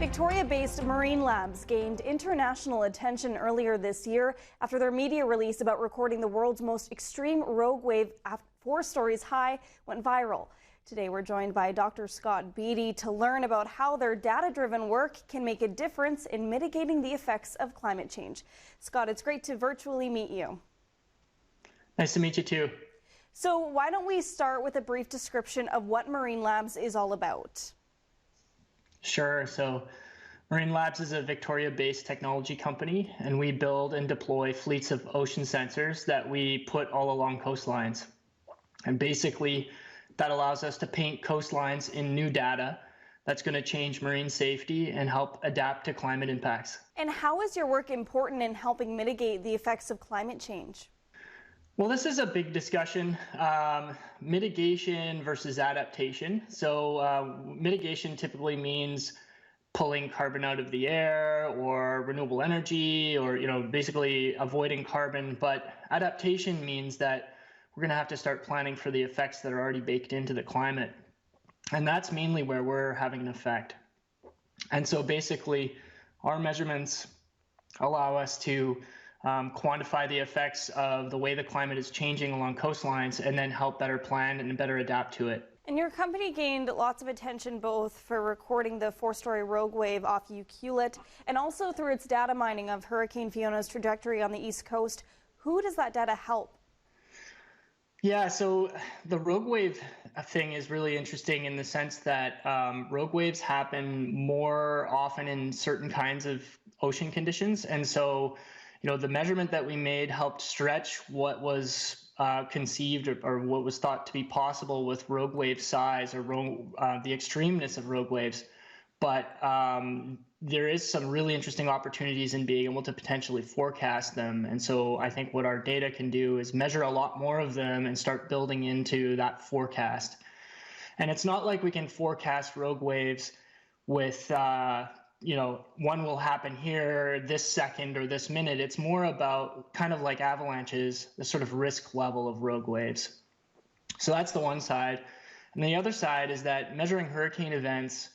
Victoria-based MarineLabs gained international attention earlier this year after their media release about recording the world's most extreme rogue wave 4 stories high went viral. Today we're joined by Dr. Scott Beatty to learn about how their data-driven work can make a difference in mitigating the effects of climate change. Scott, it's great to virtually meet you. Nice to meet you too. So why don't we start with a brief description of what MarineLabs is all about? Sure. So MarineLabs is a Victoria-based technology company, and we build and deploy fleets of ocean sensors that we put all along coastlines. And basically, that allows us to paint coastlines in new data that's going to change marine safety and help adapt to climate impacts. And how is your work important in helping mitigate the effects of climate change? Well, this is a big discussion, mitigation versus adaptation. So mitigation typically means pulling carbon out of the air or renewable energy or, basically avoiding carbon. But adaptation means that we're going to have to start planning for the effects that are already baked into the climate. And that's mainly where we're having an effect. And so basically, our measurements allow us to quantify the effects of the way the climate is changing along coastlines and then help better plan and better adapt to it. And your company gained lots of attention both for recording the 4-story rogue wave off Ucluelet and also through its data mining of Hurricane Fiona's trajectory on the East Coast. Who does that data help? Yeah, so the rogue wave thing is really interesting in the sense that rogue waves happen more often in certain kinds of ocean conditions. And so the measurement that we made helped stretch what was conceived or what was thought to be possible with rogue wave size or the extremeness of rogue waves. But there is some really interesting opportunities in being able to potentially forecast them. And so I think what our data can do is measure a lot more of them and start building into that forecast. And it's not like we can forecast rogue waves with one will happen here this second or this minute. It's more about kind of like avalanches, the sort of risk level of rogue waves. So that's the one side. And the other side is that measuring hurricane events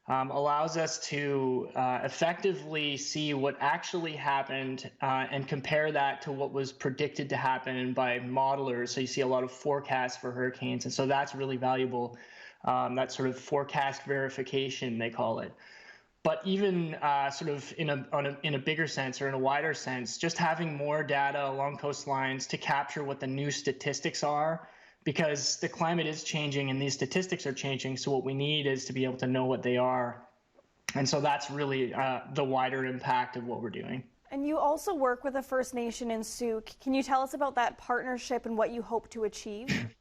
allows us to effectively see what actually happened and compare that to what was predicted to happen by modelers. So you see a lot of forecasts for hurricanes. And so that's really valuable. That sort of forecast verification, they call it. But even sort of in a bigger sense or in a wider sense, just having more data along coastlines to capture what the new statistics are, because the climate is changing and these statistics are changing. So what we need is to be able to know what they are. And so that's really the wider impact of what we're doing. And you also work with a First Nation in CHEK. Can you tell us about that partnership and what you hope to achieve?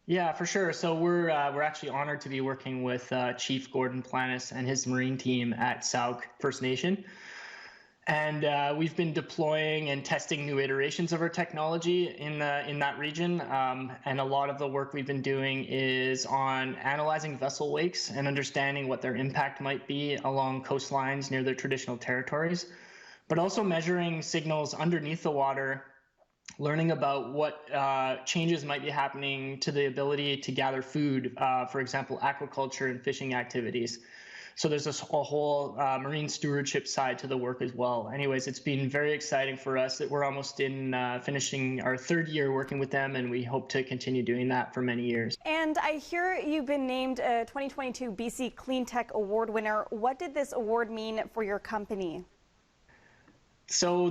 Yeah, for sure. So we're actually honored to be working with Chief Gordon Planis and his Marine team at CHEK First Nation. And we've been deploying and testing new iterations of our technology in that region. And a lot of the work we've been doing is on analyzing vessel wakes and understanding what their impact might be along coastlines near their traditional territories, but also measuring signals underneath the water, learning about what changes might be happening to the ability to gather food, for example, aquaculture and fishing activities. So there's a whole marine stewardship side to the work as well. Anyways, it's been very exciting for us that we're almost in finishing our 3rd year working with them, and we hope to continue doing that for many years. And I hear you've been named a 2022 BC Clean Tech Award winner. What did this award mean for your company? So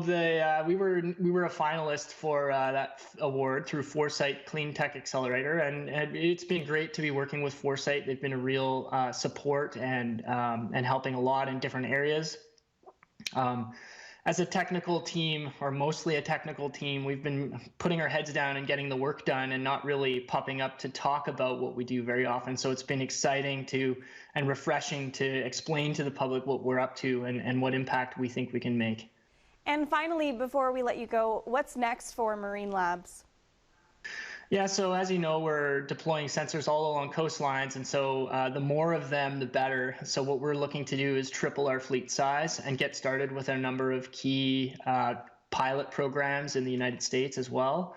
we were a finalist for that award through Foresight Clean Tech Accelerator, and it's been great to be working with Foresight. They've been a real support and helping a lot in different areas. As a technical team, or mostly a technical team, we've been putting our heads down and getting the work done and not really popping up to talk about what we do very often. So it's been exciting and refreshing to explain to the public what we're up to and what impact we think we can make. And finally, before we let you go, what's next for MarineLabs? Yeah, so as you know, we're deploying sensors all along coastlines, and so the more of them, the better. So what we're looking to do is triple our fleet size and get started with a number of key pilot programs in the United States as well.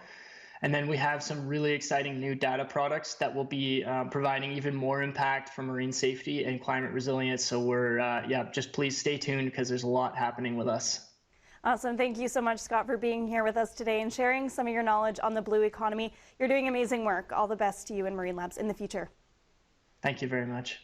And then we have some really exciting new data products that will be providing even more impact for marine safety and climate resilience. So we're, just please stay tuned because there's a lot happening with us. Awesome. Thank you so much, Scott, for being here with us today and sharing some of your knowledge on the blue economy. You're doing amazing work. All the best to you and MarineLabs in the future. Thank you very much.